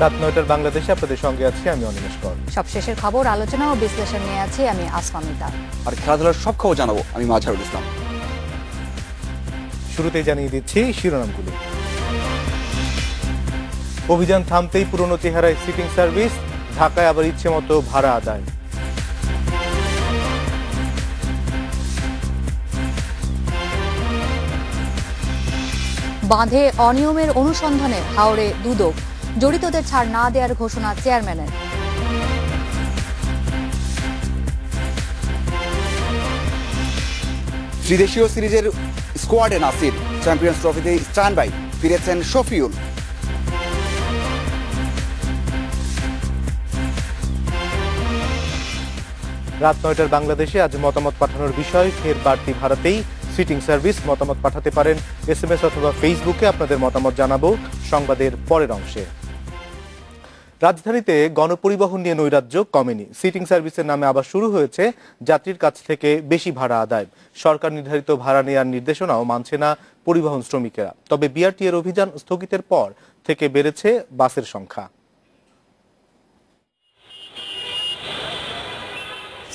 রাত ৯টার বাংলাদেশে আপনাদের সঙ্গে আছি আমি অনিমেষ কর। সবশেষের খবর, আলোচনা ও বিশ্লেষণ নিয়ে আছি আমি আসমা মিতা। আর খেলাধুলার সব খবর জানাবো আমি মাজহারুল ইসলাম। শুরুতেই জানিয়ে দিচ্ছি শিরোনামগুলো। অভিযান থামতেই পুরনো চেহারায় সিটিং সার্ভিস, ঢাকায় আবার ইচ্ছে মতো ভাড়া আদায়। বাঁধে অনিয়মের অনুসন্ধানে হাওড়ে দুদক, জড়িতদের ছাড় না দেওয়ার ঘোষণা চেয়ারম্যানের। ত্রিদেশীয় সিরিজের স্কোয়াডে নাসির, চ্যাম্পিয়ন্স ট্রফিতে স্ট্যান্ড বাই ফিরেছেন শফিউল। রাত ৯টার বাংলাদেশে আজ মতামত পাঠানোর বিষয় ফের বাড়তি ভাড়াতেই সিটিং সার্ভিস। মতামত পাঠাতে পারেন SMS অথবা ফেসবুকে। আপনাদের মতামত জানাবো সংবাদের পরের অংশে। রাজধানীতে গণপরিবহন নিয়ে নৈরাজ্য কমেনি। সিটিং সার্ভিসের নামে আবার শুরু হয়েছে যাত্রীর কাছ থেকে বেশি ভাড়া আদায়। সরকার নির্ধারিত ভাড়া নেওয়ার নির্দেশনাও মানছে না পরিবহন শ্রমিকেরা। তবে BRT এর অভিযান স্থগিতের পর থেকে বেড়েছে বাসের সংখ্যা।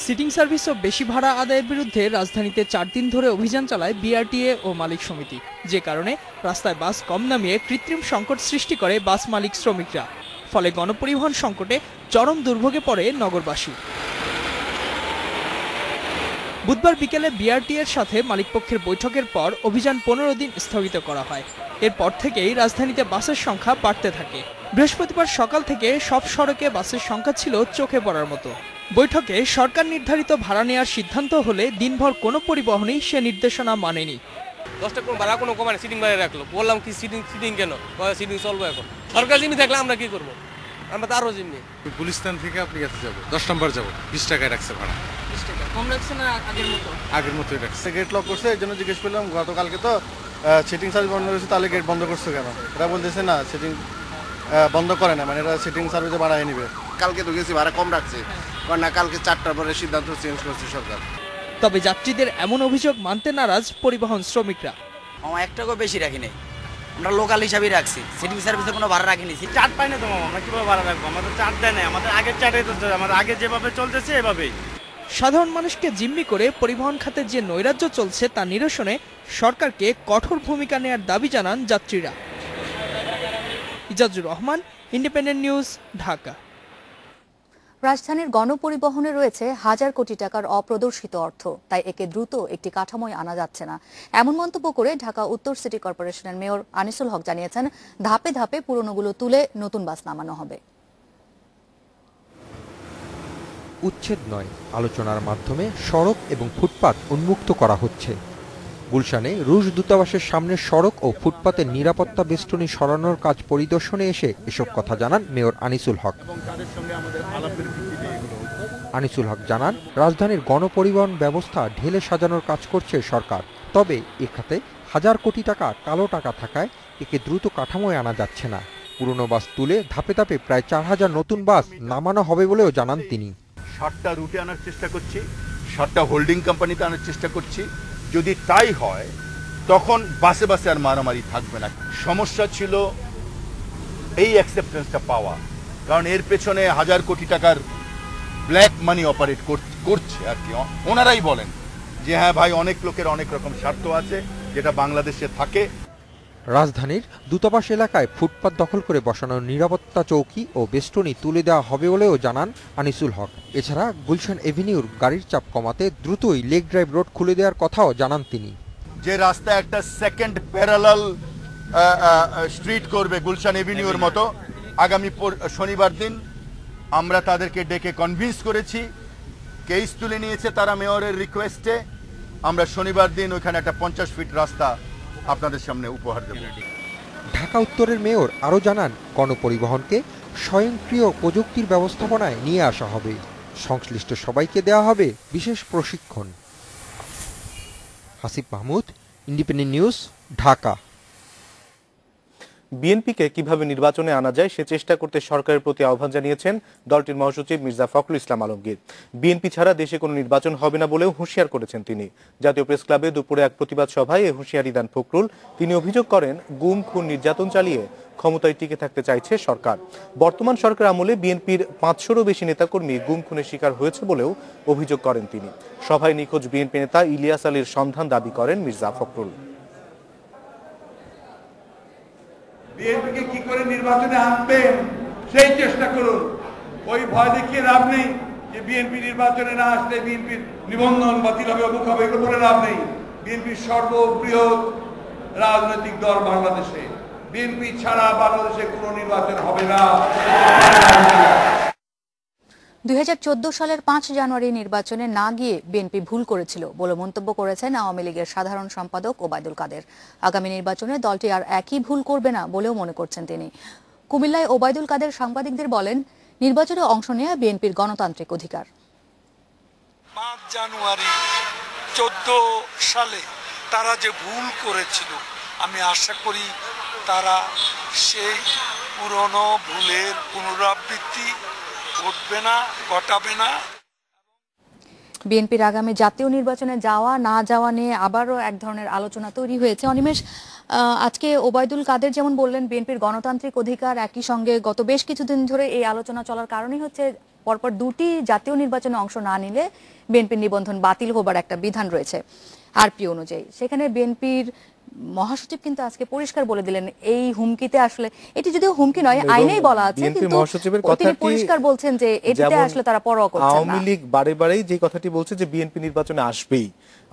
সিটিং সার্ভিস ও বেশি ভাড়া আদায়ের বিরুদ্ধে রাজধানীতে 4 দিন ধরে অভিযান চালায় BRTA ও মালিক সমিতি। যে কারণে রাস্তায় বাস কম নামিয়ে কৃত্রিম সংকট সৃষ্টি করে বাস মালিক শ্রমিকরা। ফলে গণপরিবহন সংকটে চরম দুর্ভোগে পড়ে নগরবাসী। বুধবার বিকেলে BRTA এর সাথে মালিকপক্ষের বৈঠকের পর অভিযান 15 দিন স্থগিত করা হয়। এরপর থেকেই রাজধানীতে বাসের সংখ্যা বাড়তে থাকে। বৃহস্পতিবার সকাল থেকে সব সড়কে বাসের সংখ্যা ছিল চোখে পড়ার মতো। বৈঠকে সরকার নির্ধারিত ভাড়া নেওয়ার সিদ্ধান্ত হলে দিনভর কোনো পরিবহনই সে নির্দেশনা মানেনি। 10 টাকা ভাড়া কোনো কমায় সিটিং ভাড়া রাখলো, বললাম কি সিটিং কেন, সিটিং চলবো এখন। সরকার জিম্মি থাকলে আমরা কি করবো, আমরা তো আরো জিম্মি। গুলিস্তান থেকে আপনি কাছে যাবো, 10 নম্বর যাবো, 20 টাকায় রাখছে ভাড়া। 20 টাকা কম রাখছে না আগের মতোই রাখছে। গেট লক করছে, এর জন্য জিজ্ঞেস করলাম গতকালকে তো সিটিং সার্ভিস বন্ধ করেছে, তাহলে গেট বন্ধ করছো কেন? এরা বলতেছে না সিটিং বন্ধ করে না, মানে এরা সিটিং সার্ভিসে বাড়ায় নিবে। কালকে তো গেছি ভাড়া কম রাখছে, কারণ না কালকে 4টার পরে সিদ্ধান্ত চেঞ্জ করছে সরকার। তবে যাত্রীদের এমন অভিযোগ মানতে নারাজ পরিবহন শ্রমিকরা। 1 টাকাও বেশি রাখি নাই, আমরা লোকাল হিসাবেই রাখছি, সিটিং সার্ভিসে কোনো ভাড়া রাখিনি। চার্ট পাই না তো আমরা কিভাবে ভাড়া রাখবো, আমাদের চার্ট দেয় না, আমাদের আগের চার্টে তো আমাদের আগে যেভাবে চলতেছে এভাবেই। সাধারণ মানুষকে জিম্মি করে পরিবহন খাতের যে নৈরাজ্য চলছে তা নিরসনে সরকারকে কঠোর ভূমিকা নেওয়ার দাবি জানান যাত্রীরা। Ijazur Rahman, independent news, Dhaka. রাজধানীর গণপরিবহনে রয়েছে হাজার কোটি টাকার অপ্রদর্শিত অর্থ, তাই একে দ্রুত একটি কাঠামোয় আনা যাচ্ছে না, এমন মন্তব্য করে ঢাকা উত্তর সিটি কর্পোরেশনের মেয়র আনিসুল হক জানিয়েছেন, ধাপে ধাপে পুরনোগুলো তুলে নতুন বাস নামানো হবে। উচ্ছেদ নয়, আলোচনার মাধ্যমে সড়ক এবং ফুটপাত উন্মুক্ত করা হচ্ছে। গুলশানে রুশ দূতাবাসের সামনে সড়ক ও ফুটপাতের নিরাপত্তা বেষ্টনী সরানোর কাজ পরিদর্শনে এসে এসব কথা জানান মেয়র আনিসুল হক। আনিসুল হক জানান, রাজধানীর গণপরিবহন ব্যবস্থা ঢেলে সাজানোর কাজ করছে সরকার। তবে এ খাতে হাজার কোটি টাকা কালো টাকা থাকায় একে দ্রুত কাঠামোয় আনা যাচ্ছে না। পুরনো বাস তুলে ধাপে ধাপে প্রায় 4000 নতুন বাস নামানো হবে বলেও জানান তিনি। 7টা রুটে আনার চেষ্টা করছি, 7টা হোল্ডিং কোম্পানিতে আনার চেষ্টা করছি। যদি তাই হয় তখন বাসে বাসে আর মারামারি থাকবে না। সমস্যা ছিল এই অ্যাকসেপ্টেন্সটা পাওয়া, কারণ এর পেছনে হাজার কোটি টাকার ব্ল্যাক মানি অপারেট করছে আর কি। ওনারাই বলেন যে হ্যাঁ ভাই, অনেক লোকের অনেক রকম স্বার্থ আছে যেটা বাংলাদেশে থাকে। রাজধানীর দূতাবাস এলাকায় ফুটপাত দখল করে বসানো নিরাপত্তা চৌকি ও বেষ্টনী তুলে দেওয়া হবে বলেও জানান আনিসুল হক। এছাড়া গুলশান এভিনিউর গাড়ির চাপ কমাতে দ্রুতই লেক ড্রাইভ রোড খুলে দেওয়ার কথাও জানান তিনি। যে রাস্তায় একটা সেকেন্ড প্যারালাল স্ট্রিট করবে গুলশান এভিনিউর মতো, আগামী শনিবার দিন আমরা তাদেরকে ডেকে কনভিন্স করেছি, কেস তুলে নিয়েছে তারা মেয়রের রিকোয়েস্টে। আমরা শনিবার দিন ওইখানে একটা 50 ফিট রাস্তা আপনাদের সামনে উপহার দেব। ঢাকা উত্তরের মেয়র আরও জানান, গণপরিবহনকে স্বয়ংক্রিয় প্রযুক্তির ব্যবস্থাপনায় নিয়ে আসা হবে। সংশ্লিষ্ট সবাইকে দেওয়া হবে বিশেষ প্রশিক্ষণ। Hasib Mahmud, independent news, Dhaka. বিএনপিকে কিভাবে নির্বাচনে আনা যায় সে চেষ্টা করতে সরকারের প্রতি আহ্বান জানিয়েছেন দলটির মহাসচিব মির্জা ফখরুল ইসলাম আলমগীর। বিএনপি ছাড়া দেশে কোনো নির্বাচন হবে না বলেও হুঁশিয়ার করেছেন তিনি। জাতীয় প্রেস ক্লাবে দুপুরে এক প্রতিবাদ সভায় এ হুঁশিয়ারি দেন ফখরুল। তিনি অভিযোগ করেন, গুম খুন নির্যাতন চালিয়ে ক্ষমতায় টিকে থাকতে চাইছে সরকার। বর্তমান সরকার আমলে বিএনপির 500-রও বেশি নেতাকর্মী গুম খুনের শিকার হয়েছে বলেও অভিযোগ করেন তিনি। সভায় নিখোঁজ বিএনপি নেতা ইলিয়াস আলীর সন্ধান দাবি করেন মির্জা ফখরুল। বিএনপিকে কি করে নির্বাচনে আনবেন সেই চেষ্টা করুন। ওই ভয় দেখিয়ে লাভ নেই যে বিএনপি নির্বাচনে না আসলে বিএনপির নিবন্ধন বাতিল হবে, অমুক হবে, এগুলো বলে লাভ নেই। বিএনপির সর্ববৃহৎ রাজনৈতিক দল বাংলাদেশে, বিএনপি ছাড়া বাংলাদেশে কোনো নির্বাচন হবে না। 2014 সালের 5 জানুয়ারি নির্বাচনে না গিয়ে বিএনপি ভুল করেছিল বলে মন্তব্য করেছেন আওয়ামী লীগের সাধারণ সম্পাদক ওবায়দুল কাদের। আগামী নির্বাচনে দলটি আর একই ভুল করবে না বলেও মনে করছেন তিনি। কুমিল্লায় ওবায়দুল কাদের সাংবাদিকদের বলেন, নির্বাচনে অংশ নেওয়া বিএনপির গণতান্ত্রিক অধিকার। 5 জানুয়ারি 14 সালে তারা যে ভুল করেছিল, আমি আশা করি তারা সেই পুরনো ভুলের পুনরাবৃত্তি ঘটবে না, ঘটাবে না। বিএনপির আগামী জাতীয় নির্বাচনে যাওয়া না যাওয়া নিয়ে আবারও এক ধরনের আলোচনা তৈরি হয়েছে। অনিমেষ, আজকে ওবায়দুল কাদের যেমন বললেন বিএনপির গণতান্ত্রিক অধিকার, একই সঙ্গে গত বেশ কিছুদিন ধরে এই আলোচনা চলার কারণই হচ্ছে পরপর 2টি জাতীয় নির্বাচনে অংশ না নিলে বিএনপির নিবন্ধন বাতিল হবার একটা বিধান রয়েছে আরপি অনুযায়ী। সেখানে বিএনপির মহাসচিব কিন্তু আজকে পরিষ্কার বলে দিলেন এই হুমকিতে, আসলে এটি যদিও হুমকি নয়, আইনেই বলা আছে, কিন্তু তিনি পরিষ্কার বলছেন যে এটিতে আসলে তারা পরোয়া করছেন না। আওয়ামী লীগ বারে বারেই যে কথাটি বলছে যে বিএনপি নির্বাচনে আসবেই,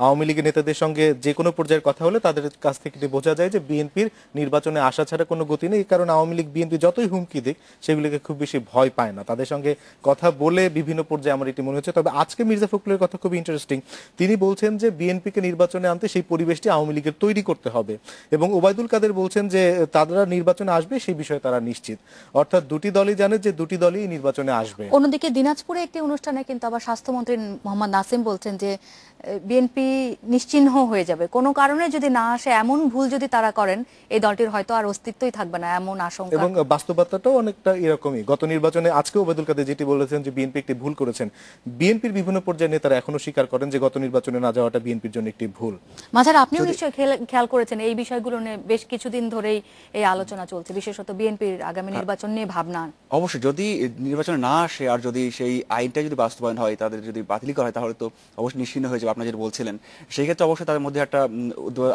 আওয়ামী লীগের নেতাদের সঙ্গে যে কোনো পর্যায়ের কথা হলে তাদের কাছ থেকে বোঝা যায় যে বিএনপির নির্বাচনে আসা ছাড়া কোনো গতি নেই। কারণ আওয়ামী লীগ বিএনপি যতই হুমকি দিক সেগুলিকে খুব বেশি ভয় পায় না, তাদের সঙ্গে কথা বলে বিভিন্ন পর্যায়ে আমার এটি মনে হচ্ছে। তবে আজকে মির্জা ফখরুলের কথা খুব ইন্টারেস্টিং। তিনি বলছেন যে বিএনপিকে নির্বাচনে আনতে সেই পরিবেশটি আওয়ামী লীগের তৈরি করতে হবে, এবং ওবায়দুল কাদের বলছেন যে তারা নির্বাচনে আসবে সেই বিষয়ে তারা নিশ্চিত। অর্থাৎ দুটি দলই জানে যে দুটি দলই নির্বাচনে আসবে। অন্যদিকে দিনাজপুরে একটি অনুষ্ঠানে কিন্তু আবার স্বাস্থ্যমন্ত্রী মোহাম্মদ নাসিম বলছেন যে বিএনপি নিশ্চিহ্ন হয়ে যাবে কোনো কারণে যদি না আসে, এমন ভুল যদি তারা করেন এই দলটির হয়তো আর অস্তিত্বই থাকবে না, এমন আশঙ্কা। এবং বাস্তবতাটাও অনেকটা এরকমই। গত নির্বাচনে আজকে ওবায়দুল কাদের যেটি বলেছেন যে বিএনপি একটি ভুল করেছেন, বিএনপির বিভিন্ন পর্যায়ে নেতারা এখনো স্বীকার করেন যে গত নির্বাচনে না যাওয়াটা বিএনপির জন্য একটি ভুল। মাঝার আপনিও নিশ্চয়ই খেয়াল করেছেন এই বিষয়গুলো নিয়ে বেশ কিছুদিন ধরেই এই আলোচনা চলছে, বিশেষত বিএনপির আগামী নির্বাচন নিয়ে ভাবনা। অবশ্যই যদি নির্বাচনে না আসে আর যদি সেই আইনটা যদি বাস্তবায়ন হয়, তাদের যদি বাতিল করা হয়, তাহলে তো অবশ্যই নিশ্চিন্ন হয়ে যাবে। আপনারা যেটা বলছিলেন সেই ক্ষেত্রে অবশ্যই তাদের মধ্যে একটা,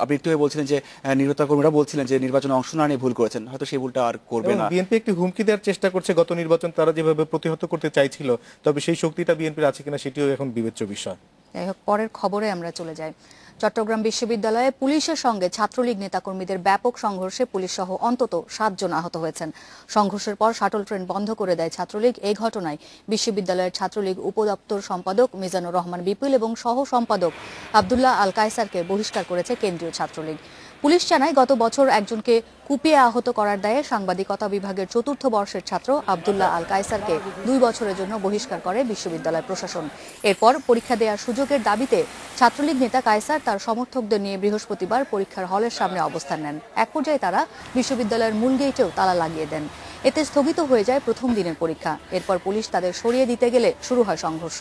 আপনি একটু বলছিলেন যে নির্বাচন কর্মীরা বলছিলেন যে নির্বাচনে অংশ না নিয়ে ভুল করেছেন, হয়তো সেই ভুলটা আর করবে না। বিএনপি একটি হুমকি দেওয়ার চেষ্টা করছে, গত নির্বাচন তারা যেভাবে প্রতিহত করতে চাইছিল, তবে সেই শক্তিটা বিএনপির আছে কিনা সেটিও এখন বিবেচ্য বিষয়। যাই হোক, পরের খবরে আমরা চলে যাই। চট্টগ্রাম বিশ্ববিদ্যালয়ে পুলিশের সঙ্গে ছাত্রলীগ নেতাকর্মীদের ব্যাপক সংঘর্ষে পুলিশ সহ অন্তত 7 জন আহত হয়েছেন। সংঘর্ষের পর শাটল ট্রেন বন্ধ করে দেয় ছাত্রলীগ। এই ঘটনায় বিশ্ববিদ্যালয়ের ছাত্রলীগ উপদপ্তর সম্পাদক মিজানুর রহমান বিপুল এবং সহ সম্পাদক আব্দুল্লাহ আল কায়সারকে বহিষ্কার করেছে কেন্দ্রীয় ছাত্রলীগ। পুলিশ জানায় গত বছর একজনকে কুপিয়ে আহত করার দায়ে সাংবাদিকতা বিভাগের 4র্থ বর্ষের ছাত্র আব্দুল্লাহ আল কায়সারকে 2 বছরের জন্য বহিষ্কার করে বিশ্ববিদ্যালয় প্রশাসন। এরপর পরীক্ষা দেওয়ার সুযোগের দাবিতে ছাত্রলীগ নেতা কায়সার তার সমর্থকদের নিয়ে বৃহস্পতিবার পরীক্ষার হলের সামনে অবস্থান নেন। এক পর্যায়ে তারা বিশ্ববিদ্যালয়ের মূল গেটেও তালা লাগিয়ে দেন। এতে স্থগিত হয়ে যায় প্রথম দিনের পরীক্ষা। এরপর পুলিশ তাদের সরিয়ে দিতে গেলে শুরু হয় সংঘর্ষ।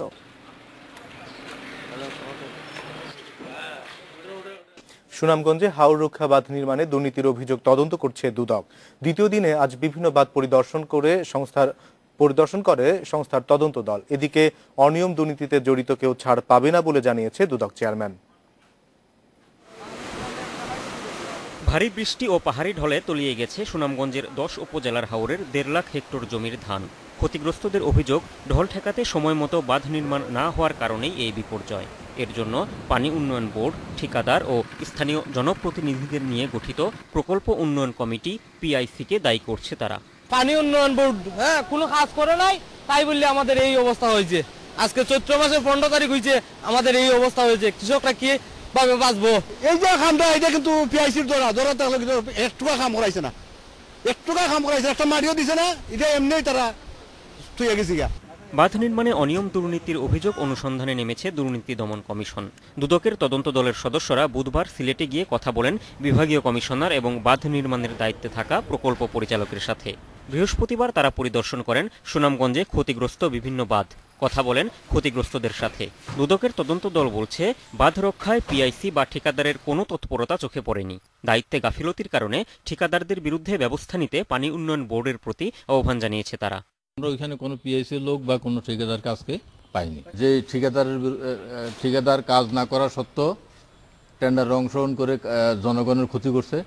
সুনামগঞ্জে হাওর রক্ষা বাঁধ নির্মাণে দুর্নীতির অভিযোগ তদন্ত করছে দুদক। দ্বিতীয় দিনে আজ বিভিন্ন বাঁধ পরিদর্শন করে সংস্থার তদন্ত দল। এদিকে অনিয়ম দুর্নীতিতে জড়িত কেউ ছাড় পাবে না বলে জানিয়েছে দুদক চেয়ারম্যান। ভারী বৃষ্টি ও পাহাড়ি ঢলে তলিয়ে গেছে সুনামগঞ্জের 10 উপজেলার হাওরের 1.5 লাখ হেক্টর জমির ধান। ক্ষতিগ্রস্তদের অভিযোগ, ঢল ঠেকাতে সময় মতো বাঁধ নির্মাণ না হওয়ার কারণেই এই বিপর্যয়। এর জন্য পানি উন্নয়ন বোর্ড, ঠিকাদার ও স্থানীয় জনপ্রতিনিধিদের নিয়ে গঠিত প্রকল্প উন্নয়ন কমিটি PIC-কে দায়ী করছে তারা। পানি উন্নয়ন বোর্ড কোনো কাজ করে নাই, তাই বললে আমাদের এই অবস্থা হয়েছে। আজকে চৈত্র মাসের 15 তারিখ হয়েছে, আমাদের এই অবস্থা হয়েছে। কৃষকরা কি ভাবে বাঁচবো? এই যে খামটা, এটা কিন্তু PIC-র ধরা থাকলে কিন্তু একটুকা খাম করাইছে না, একটুকা খাম করাইছে, একটা মাটিও দিছে না, এটা এমনি তারা তুই গেছি গা। বাঁধ নির্মাণে অনিয়ম দুর্নীতির অভিযোগ অনুসন্ধানে নেমেছে দুর্নীতি দমন কমিশন। দুদকের তদন্ত দলের সদস্যরা বুধবার সিলেটে গিয়ে কথা বলেন বিভাগীয় কমিশনার এবং বাঁধ নির্মাণের দায়িত্বে থাকা প্রকল্প পরিচালকের সাথে। বৃহস্পতিবার তারা পরিদর্শন করেন সুনামগঞ্জে ক্ষতিগ্রস্ত বিভিন্ন বাঁধ, কথা বলেন ক্ষতিগ্রস্তদের সাথে। দুদকের তদন্ত দল বলছে, বাঁধ রক্ষায় পিআইসি বা ঠিকাদারের কোনো তৎপরতা চোখে পড়েনি। দায়িত্বে গাফিলতির কারণে ঠিকাদারদের বিরুদ্ধে ব্যবস্থা নিতে পানি উন্নয়ন বোর্ডের প্রতি আহ্বান জানিয়েছে তারা। আমরা ওইখানে কোনো পিআইসি লোক বা কোনো ঠিকাদার কাজকে পাইনি। যে ঠিকাদার কাজ না করা সত্ত্বেও টেন্ডারে অংশগ্রহণ করে জনগণের ক্ষতি করছে,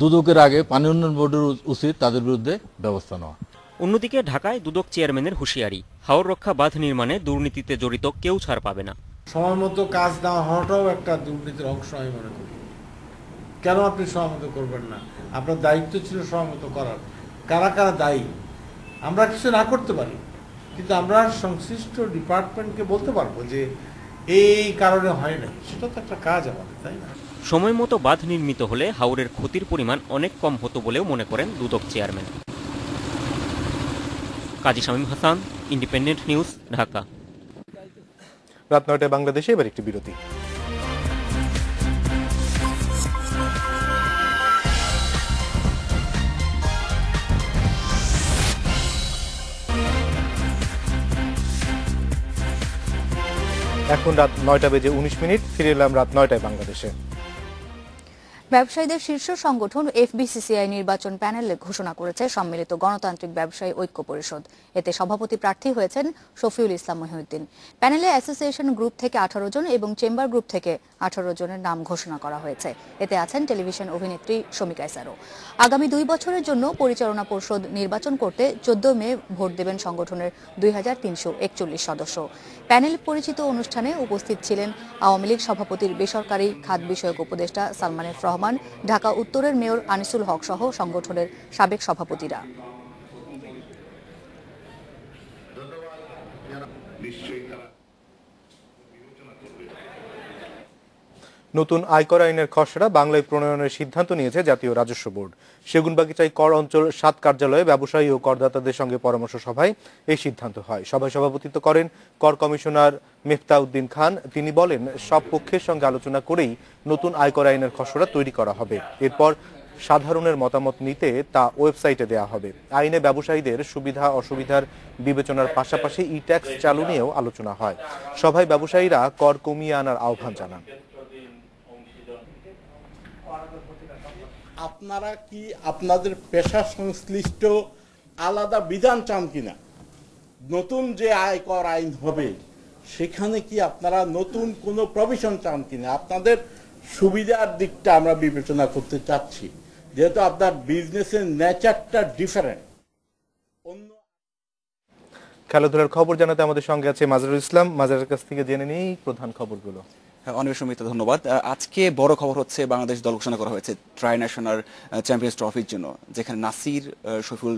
দুদকের আগে পানি উন্নয়ন বোর্ডের উচিত তাদের বিরুদ্ধে ব্যবস্থা নেওয়া। অন্যদিকে ঢাকায় দুদক চেয়ারম্যানের হুঁশিয়ারি, হাওর রক্ষা বাঁধ নির্মাণে দুর্নীতিতে জড়িত কেউ ছাড় পাবে না। সময় মতো কাজ না হওয়াটাও একটা দুর্নীতির অংশ আমি মনে করি। কেন আপনি সময় মতো করবেন না? আপনার দায়িত্ব ছিল সময় মতো করার। কারা কারা দায়ী? আমরা কিছু না করতে পারি, কিন্তু আমরা সংশ্লিষ্ট ডিপার্টমেন্টকে বলতে পারবো যে এই কারণে হয় না। সেটা তো একটা কাজ আমাদের, তাই না? সময় মতো বাঁধ নির্মিত হলে হাওরের ক্ষতির পরিমাণ অনেক কম হতো বলেও মনে করেন দুদক চেয়ারম্যান। কাজী শামীম হাসান, ইন্ডিপেন্ডেন্ট নিউজ, ঢাকা। রাত ৯টায় বাংলাদেশে এবার একটি বিরতি। এখন রাত ৯:১৯। ফিরে এলাম রাত ৯টায় বাংলাদেশে। ব্যবসায়ীদের শীর্ষ সংগঠন এফবিসিসিআই নির্বাচন প্যানেলে ঘোষণা করেছে সম্মিলিত গণতান্ত্রিক ব্যবসায়ী ঐক্য পরিষদ। এতে সভাপতি প্রার্থী হয়েছেন শফিউল ইসলাম মহিউদ্দিন। প্যানেলে অ্যাসোসিয়েশন গ্রুপ থেকে ১৮ জন এবং চেম্বার গ্রুপ থেকে ১৮ জনের নাম ঘোষণা করা হয়েছে। এতে আছেন টেলিভিশন অভিনেত্রী শমিকা ইসারো। আগামী ২ বছরের জন্য পরিচালনা পর্ষদ নির্বাচন করতে ১৪ মে ভোট দেবেন সংগঠনের ২৩৪১ সদস্য। প্যানেল পরিচিত অনুষ্ঠানে উপস্থিত ছিলেন আওয়ামী লীগ সভাপতির বেসরকারি খাত বিষয়ক উপদেষ্টা সালমান এফ রহমান, ঢাকা উত্তরের মেয়র আনিসুল হক সহ সংগঠনের সাবেক সভাপতিরা। নতুন আয়কর আইনের খসড়া বাংলায় প্রণয়নের সিদ্ধান্ত নিয়েছে জাতীয় রাজস্ব বোর্ড। সেগুনবাগিচায় কর অঞ্চল ৭ কার্যালয়ে ব্যবসায়ী ও করদাতাদের সঙ্গে পরামর্শ সভায় এই সিদ্ধান্ত হয়। সভায় সভাপতিত্ব করেন কর কমিশনার মেফতাউদ্দিন খান। তিনি বলেন, সব পক্ষের সঙ্গে আলোচনা করেই নতুন আয়কর আইনের খসড়া তৈরি করা হবে। এরপর সাধারণের মতামত নিতে তা ওয়েবসাইটে দেওয়া হবে। আইনে ব্যবসায়ীদের সুবিধা অসুবিধার বিবেচনার পাশাপাশি ই ট্যাক্স চালু নিয়েও আলোচনা হয়। সভায় ব্যবসায়ীরা কর কমিয়ে আনার আহ্বান জানান। আপনারা কি আপনাদের পেশা সংশ্লিষ্ট আলাদা বিধান চান কিনা? নতুন যে আয়কর আইন হবে সেখানে কি আপনারা নতুন কোনো প্রভিশন চান কিনা? আপনাদের সুবিধার দিকটা আমরা বিবেচনা করতে চাচ্ছি, যেহেতু আপনার বিজনেসের নেচারটা ডিফারেন্ট। খেলাধুলার খবর জানাতে আমাদের সঙ্গে আছে মাজারুল ইসলাম। মাজারের কাছ থেকে জেনে নেই প্রধান খবরগুলো। অনিমেষ মিত্র, ধন্যবাদ। আজকে বড় খবর হচ্ছে বাংলাদেশ দল ঘোষণা করা হয়েছে ট্রাই ন্যাশনাল চ্যাম্পিয়ন্স ট্রফির জন্য, যেখানে নাসির, শফিউল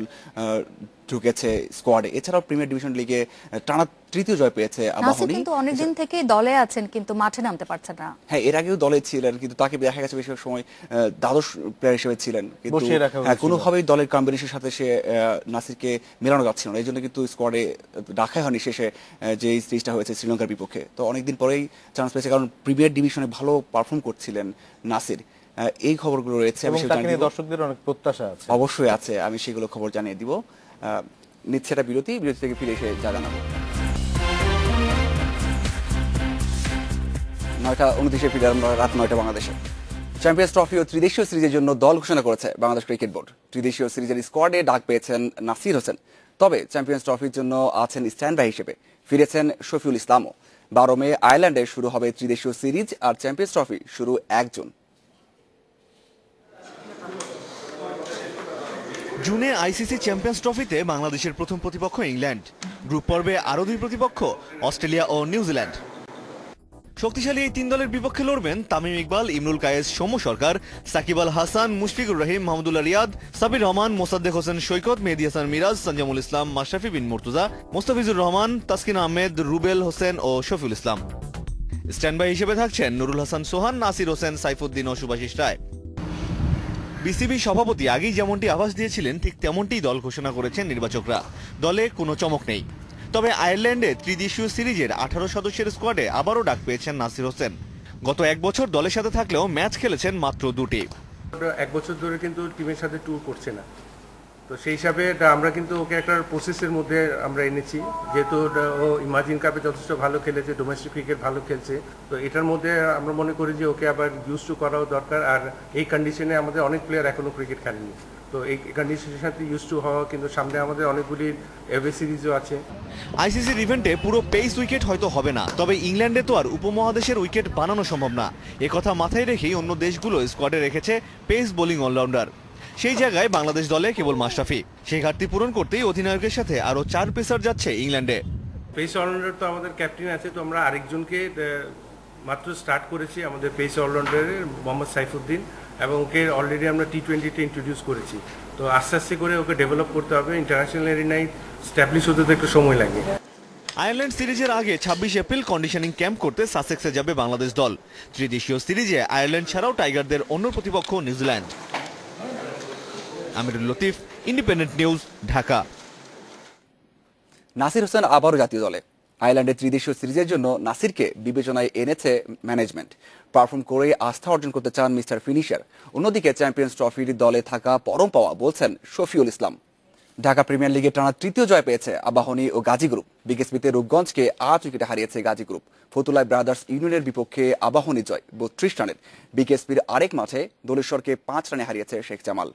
ঢুকেছে স্কোয়াডে। এছাড়াও প্রিমিয়ার ডিভিশন লিগে টানা তৃতীয় জয় পেয়েছে আবাহনী। কিন্তু অনেকদিন থেকে দলে আছেন, কিন্তু মাঠে নামতে পারছেন না। হ্যাঁ, এর আগেও দলে ছিলেন, কিন্তু তাকে দেখা গেছে বেশিরভাগ সময় দ্বাদশ প্লেয়ার হিসেবে ছিলেন, কিন্তু কোনোভাবেই দলের কম্বিনেশনের সাথে সে নাসিরকে মেলানো যাচ্ছিল না। এই জন্য কিন্তু স্কোয়াডে ডাকাই হয়নি শেষে যে সিরিজটা হয়েছে শ্রীলঙ্কার বিপক্ষে। তো অনেকদিন পরেই চান্স পেয়েছে, কারণ প্রিমিয়ার ডিভিশনে ভালো পারফর্ম করছিলেন নাসির। এই খবরগুলো রয়েছে, দর্শকদের অনেক প্রত্যাশা আছে, অবশ্যই আছে, আমি সেগুলো খবর জানিয়ে দিব। নিচ্ছে একটা বিরতি থেকে ফিরে এসে যা জানাবো। ৯:২৯ ফিরে রাত ৯টা বাংলাদেশে। চ্যাম্পিয়ন্স ট্রফি ও ত্রিদেশীয় সিরিজের জন্য দল ঘোষণা করেছে বাংলাদেশ ক্রিকেট বোর্ড। ত্রিদেশীয় সিরিজের স্কোয়াডে ডাক পেয়েছেন নাসির হোসেন, তবে চ্যাম্পিয়ন্স ট্রফির জন্য আছেন স্ট্যান্ড বাই হিসেবে ফিরেছেন শফিউল ইসলামও। ১২ মে আয়ারল্যান্ডে শুরু হবে ত্রিদেশীয় সিরিজ, আর চ্যাম্পিয়ন্স ট্রফি শুরু ১ জুন। জুনে আইসিসি চ্যাম্পিয়ন্স ট্রফিতে বাংলাদেশের প্রথম প্রতিপক্ষ ইংল্যান্ড। গ্রুপ পর্বে আরও ২ প্রতিপক্ষ অস্ট্রেলিয়া ও নিউজিল্যান্ড। শক্তিশালী এই ৩ দলের বিপক্ষে লড়বেন তামিম ইকবাল, ইমরুল কায়েস, সৌম্য সরকার, সাকিব আল হাসান, মুশফিকুর রহিম, মাহমুদুল্লাহ রিয়াদ, সাবির রহমান, মোসাদ্দেক হোসেন সৈকত, মেহেদী হাসান মিরাজ, সঞ্জামুল ইসলাম, মাশরাফি বিন মুর্তজা, মোস্তাফিজুর রহমান, তাসকিন আহমেদ, রুবেল হোসেন ও শফিউল ইসলাম। স্ট্যান্ড বাই হিসেবে থাকছেন নুরুল হাসান সোহান, নাসির হোসেন, সাইফুদ্দিন ও সুভাষিস রায়। বিসিবি সভাপতি আগেই যেমনটি আভাস দিয়েছিলেন ঠিক তেমনটিই দল ঘোষণা করেছেন নির্বাচকরা। দলে কোনো চমক নেই, তবে আয়ারল্যান্ডে ত্রিদেশীয় সিরিজের 18 সদস্যের স্কোয়াডে আবারও ডাক পেয়েছেন নাসির হোসেন। গত 1 বছর দলের সাথে থাকলেও ম্যাচ খেলেছেন মাত্র 2টি। 1 বছর ধরে কিন্তু টিমের সাথে ট্যুর করছে না, তো সেই হিসাবে আমরা কিন্তু ওকে একটা প্রসেসের মধ্যে আমরা এনেছি, যেহেতু ও ইমাজিন কাপে যথেষ্ট ভালো খেলেছে, ডোমেস্টিক ক্রিকেট ভালো খেলছে, তো এটার মধ্যে আমরা মনে করি যে ওকে আবার ইউজ টু করাও দরকার। আর এই কন্ডিশনে আমাদের অনেক প্লেয়ার এখনো ক্রিকেট খেলেনি, তো এই কন্ডিশনের সাথে ইউজ টু হওয়া, কিন্তু সামনে আমাদের অনেকগুলি এভে সিরিজও আছে। আইসিসির ইভেন্টে পুরো পেস উইকেট হয়তো হবে না, তবে ইংল্যান্ডে তো আর উপমহাদেশের উইকেট বানানো সম্ভব না। একথা মাথায় রেখেই অন্য দেশগুলো স্কোয়াডে রেখেছে পেস বোলিং অলরাউন্ডার। সেই জায়গায় বাংলাদেশ দলে কেবল মাশরাফি। সেই ঘাটতি পূরণ করতেই অধিনায়কের সাথে আরো 4 পেসার যাচ্ছে ইংল্যান্ডে। পেস অলরাউন্ডার তো আমাদের ক্যাপ্টেন আছে, তো আমরা আরেকজনকে মাত্র স্টার্ট করেছি আমাদের পেস অলরাউন্ডারের, মোহাম্মদ সাইফুদ্দিন, এবং ওকে অলরেডি আমরা T20-তে ইন্ট্রোডিউস করেছি। তো আস্তে আস্তে করে ওকে ডেভেলপ করতে হবে, ইন্টারন্যাশনাল এরিনায় স্ট্যাবলিশ হতে তো একটু সময় লাগে। আয়ারল্যান্ড সিরিজের আগে 26 এপ্রিল কন্ডিশনিং ক্যাম্প করতে সাসেক্সে যাবে বাংলাদেশ দল। ত্রিদেশীয় সিরিজে আয়ারল্যান্ড ছাড়াও টাইগারদের অন্য প্রতিপক্ষ নিউজিল্যান্ড। আমিরুল লতিফ, ইন্ডিপেন্ডেন্ট নিউজ, ঢাকা। নাসির হোসেন আবারও জাতীয় দলে। আয়ারল্যান্ডের ত্রিদেশীয় সিরিজের জন্য নাসিরকে বিবেচনায় এনেছে ম্যানেজমেন্ট। পারফর্ম করে আস্থা অর্জন করতে চান মিস্টার ফিনিশার। অন্যদিকে চ্যাম্পিয়ন্স ট্রফির দলে থাকা পরম পাওয়া বলছেন শফিউল ইসলাম। ঢাকা প্রিমিয়ার লিগে টানা 3য় জয় পেয়েছে আবাহনী ও গাজী গ্রুপ। বিকেএসপিতে রূপগঞ্জকে 8 উইকেটে হারিয়েছে গাজী গ্রুপ। ফতুল্লায় ব্রাদার্স ইউনিয়নের বিপক্ষে আবাহনী জয় 32 রানের। বিকেএসপির আরেক মাঠে দোলেশ্বরকে 5 রানে হারিয়েছে শেখ জামাল।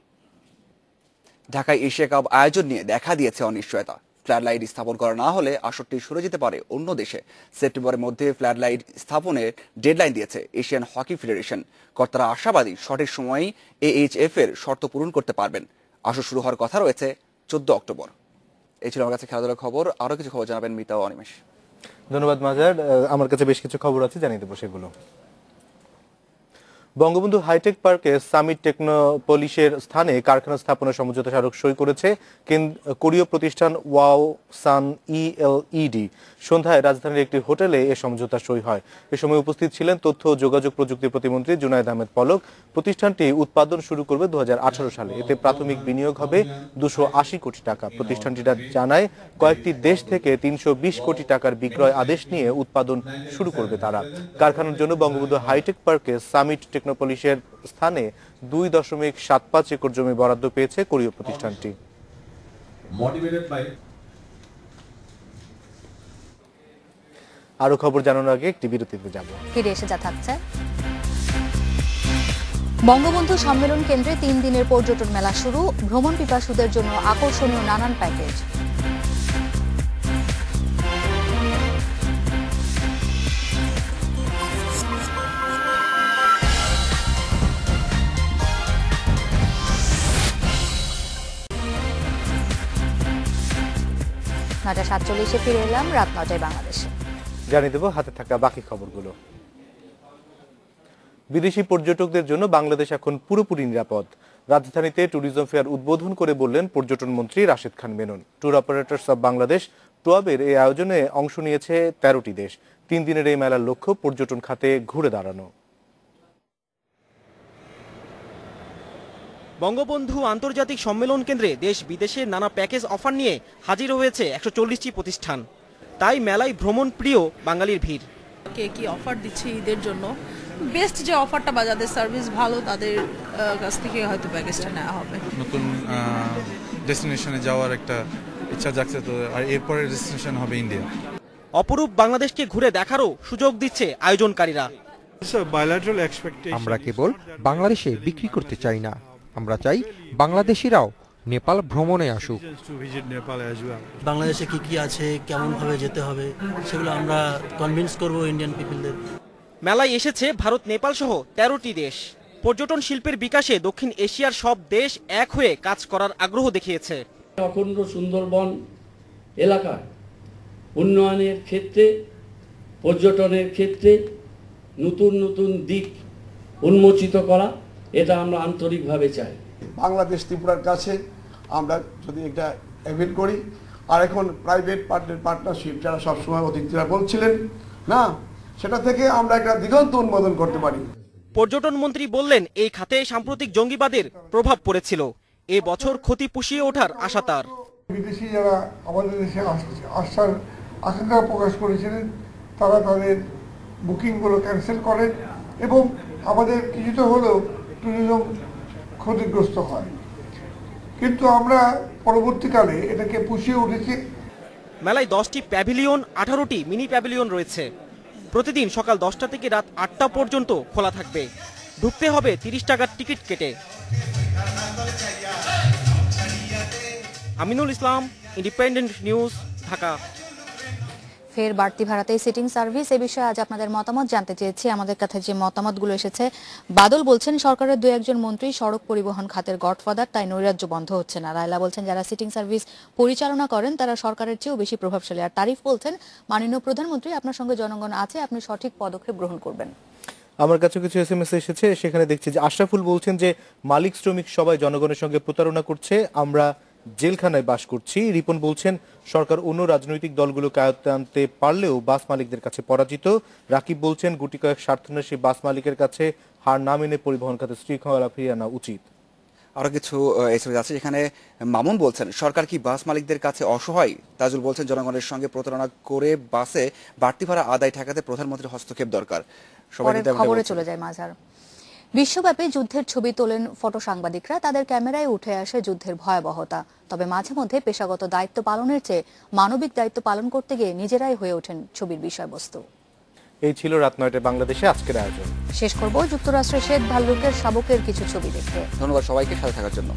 ঢাকায় এশিয়া কাপ আয়োজন নিয়ে দেখা দিয়েছে অনিশ্চয়তা। ফ্ল্যাড লাইট স্থাপন করা না হলে আসরটি সরে যেতে পারে অন্য দেশে। সেপ্টেম্বরের মধ্যে ফ্ল্যাড লাইট স্থাপনের ডেডলাইন দিয়েছে এশিয়ান হকি ফেডারেশন। কর্তারা আশাবাদী সঠিক সময়েই AHF এর শর্ত পূরণ করতে পারবেন। আসর শুরু হওয়ার কথা রয়েছে 14 অক্টোবর। এই ছিল আমার কাছে খেলাধুলার খবর। আরো কিছু খবর জানাবেন মিতা ও অনিমেষ। ধন্যবাদ মাজার। আমার কাছে বেশ কিছু খবর আছে, জানিয়ে দেবো সেগুলো। বঙ্গবন্ধু হাইটেক পার্কে সামিট টেকনোপলিসের স্থানে কারখানা স্থাপনের সমঝোতা স্মারক সই করেছে কোরীয় প্রতিষ্ঠান ওয়াও সান ELED। সন্ধ্যায় রাজধানীর একটি হোটেলে এ সমঝোতা সই হয়। এ সময় উপস্থিত ছিলেন তথ্য ও যোগাযোগ প্রযুক্তি প্রতিমন্ত্রী জুনায়েদ আহমেদ পলক। প্রতিষ্ঠানটি উৎপাদন শুরু করবে 2018 সালে। এতে প্রাথমিক বিনিয়োগ হবে 280 কোটি টাকা। প্রতিষ্ঠানটি জানায় কয়েকটি দেশ থেকে 320 কোটি টাকার বিক্রয় আদেশ নিয়ে উৎপাদন শুরু করবে তারা। কারখানার জন্য বঙ্গবন্ধু হাইটেক পার্কে সামিট টেকনোপলিসের স্থানে 2.75 একর জমি বরাদ্দ পেয়েছে কোরীয় প্রতিষ্ঠানটি। আরো খবর জানানোর আগে একটি বিরতিতে যাব। ফিরে এসে যা থাকছে, বঙ্গবন্ধু সম্মেলন কেন্দ্রে 3 দিনের পর্যটন মেলা শুরু। ভ্রমণ পিপাসুদের জন্য আকর্ষণীয় নানান প্যাকেজ। নটা 47-এ ফিরে এলাম রাত 9টায় বাংলাদেশে। জানিয়ে দেব হাতে থাকা বাকি খবরগুলো। বিদেশি পর্যটকদের জন্য বাংলাদেশ এখন পুরোপুরি নিরাপদ। রাজধানীতে ট্যুরিজম ফেয়ার উদ্বোধন করে বললেন পর্যটন মন্ত্রী Rashed Khan Menon. Tour operators of Bangladesh টুয়াবের এই আয়োজনে অংশ নিয়েছে 13টি দেশ। 3 দিনের এই মেলার লক্ষ্য পর্যটন খাতে ঘুরে দাঁড়ানো। বঙ্গবন্ধু আন্তর্জাতিক সম্মেলন কেন্দ্রে দেশ বিদেশের নানা প্যাকেজ অফার নিয়ে হাজির হয়েছে 140টি প্রতিষ্ঠান। তাই মেলায় ভ্রমণ প্রিয় বাঙালির ভিড়। কে কি অফার দিচ্ছে ঈদের জন্য, বেস্ট যে অফারটা বা যাদের সার্ভিস ভালো তাদের কাছ থেকে হয়তো প্যাকেজটা নেওয়া হবে। নতুন ডেস্টিনেশনে যাওয়ার একটা ইচ্ছা জাগছে, তো আর এরপরের ডেস্টিনেশন হবে ইন্ডিয়া। অপরূপ বাংলাদেশকে ঘুরে দেখারও সুযোগ দিচ্ছে আয়োজনকারীরা। আমরা কেবল বাংলাদেশে বিক্রি করতে চাই না, আমরা চাই বাংলাদেশিরাও নেপাল ভ্রমণে আসুক। বাংলাদেশে কি কি আছে, কেমন ভাবে যেতে হবে, সেগুলো আমরা কনভিন্স করব ইন্ডিয়ান পিপলদের। মেলায় এসেছে ভারত, নেপাল সহ 13টি দেশ। পর্যটন শিল্পের বিকাশে দক্ষিণ এশিয়ার সব দেশ এক হয়ে কাজ করার আগ্রহ দেখিয়েছে। অখণ্ড সুন্দরবন এলাকার উন্নয়নের ক্ষেত্রে, পর্যটনের ক্ষেত্রে নতুন নতুন দিক উন্মোচিত করা, এটা আমরা আন্তরিকভাবে চাই। বাংলাদেশ ত্রিপুরার কাছে আমরা যদি এটা অ্যাভেল করি, আর এখন প্রাইভেট পার্টনারশিপ যারা সবসময় অতিথিরা বলছিলেন না, সেটা থেকে আমরা একটা দিগন্ত উন্মোদন করতে পারি। পর্যটন মন্ত্রী বললেন এই খাতে সাম্প্রতিক জঙ্গিবাদের প্রভাব পড়েছিল। এ বছর ক্ষতি পুষিয়ে ওঠার আশা তার। বিদেশি যারা আমাদের দেশে আসার আশঙ্কা প্রকাশ করেছিলেন তারা তাদের বুকিংগুলো ক্যান্সেল করেন এবং আমাদের কিছুটা হলেও ট্যুরিজম ক্ষতিগ্রস্ত হয়, কিন্তু আমরা পরবর্তীকালে এটাকে পুষিয়ে উঠেছি। মেলায় 10টি প্যাভিলিয়ন, 18টি মিনি প্যাভিলিয়ন রয়েছে। প্রতিদিন সকাল 10টা থেকে রাত 8টা পর্যন্ত খোলা থাকবে। ঢুকতে হবে 30 টাকার টিকিট কেটে। Aminul Islam, independent news, Dhaka. ফের বাড়তি ভাড়াতে সিটিং সার্ভিস, এ বিষয়ে আজ আপনাদের মতামত জানতে চেয়েছি। আমাদের কাছে যে মতামতগুলো এসেছে, বাদল বলছেন সরকারের 2-1 মন্ত্রী সড়ক পরিবহন খাতের গডফাদার, তাই নৈরাজ্য বন্ধ হচ্ছে না। রায়লা বলছেন যারা সিটিং সার্ভিস পরিচালনা করেন তারা সরকারের চেয়েও বেশি প্রভাবশালী। আর তারিফ বলছেন মাননীয় প্রধানমন্ত্রী আপনার সঙ্গে জনগণ আছে, আপনি সঠিক পদক্ষেপ গ্রহণ করবেন। আমার কাছে কিছু SMS এসেছে, সেখানে দেখছি যে আশরাফুল বলছেন যে মালিক শ্রমিক সবাই জনগণের সঙ্গে প্রতারণা করছে, আমরা জেলখানায় বাস করছি। রিপন বলছেন সরকার অন্য রাজনৈতিক দলগুলোকে আয়ত্তে আনতে পারলেও বাস মালিকদের কাছে পরাজিত। রাকিব বলছেন গুটি কয়েক স্বার্থন্বেষী বাস মালিকের কাছে হার না মেনে পরিবহন খাতে শৃঙ্খলা ফিরিয়ে আনা উচিত। আরো কিছু এসএমএস আছে, যেখানে মামুন বলছেন সরকার কি বাস মালিকদের কাছে অসহায়। তাজুল বলছেন জনগণের সঙ্গে প্রতারণা করে বাসে বাড়তি ভাড়া আদায় ঠেকাতে প্রধানমন্ত্রীর হস্তক্ষেপ দরকার। খবরে চলে যায় মাঝার। বিশ্বব্যাপী যুদ্ধের ছবি তোলেন ফটো সাংবাদিকরা, তাদের ক্যামেরায় উঠে আসে যুদ্ধের ভয়াবহতা। তবে মাঝে মধ্যে পেশাগত দায়িত্ব পালনের চেয়ে মানবিক দায়িত্ব পালন করতে গিয়ে নিজেরাই হয়ে ওঠেন ছবির বিষয়বস্তু। এই ছিল রাত 9টায় বাংলাদেশে আজকের আয়োজন। শেষ করব যুক্তরাষ্ট্রের শ্বেত ভাল্লুকের শাবকের কিছু ছবি দেখে। ধন্যবাদ সবাইকে সাথে থাকার জন্য।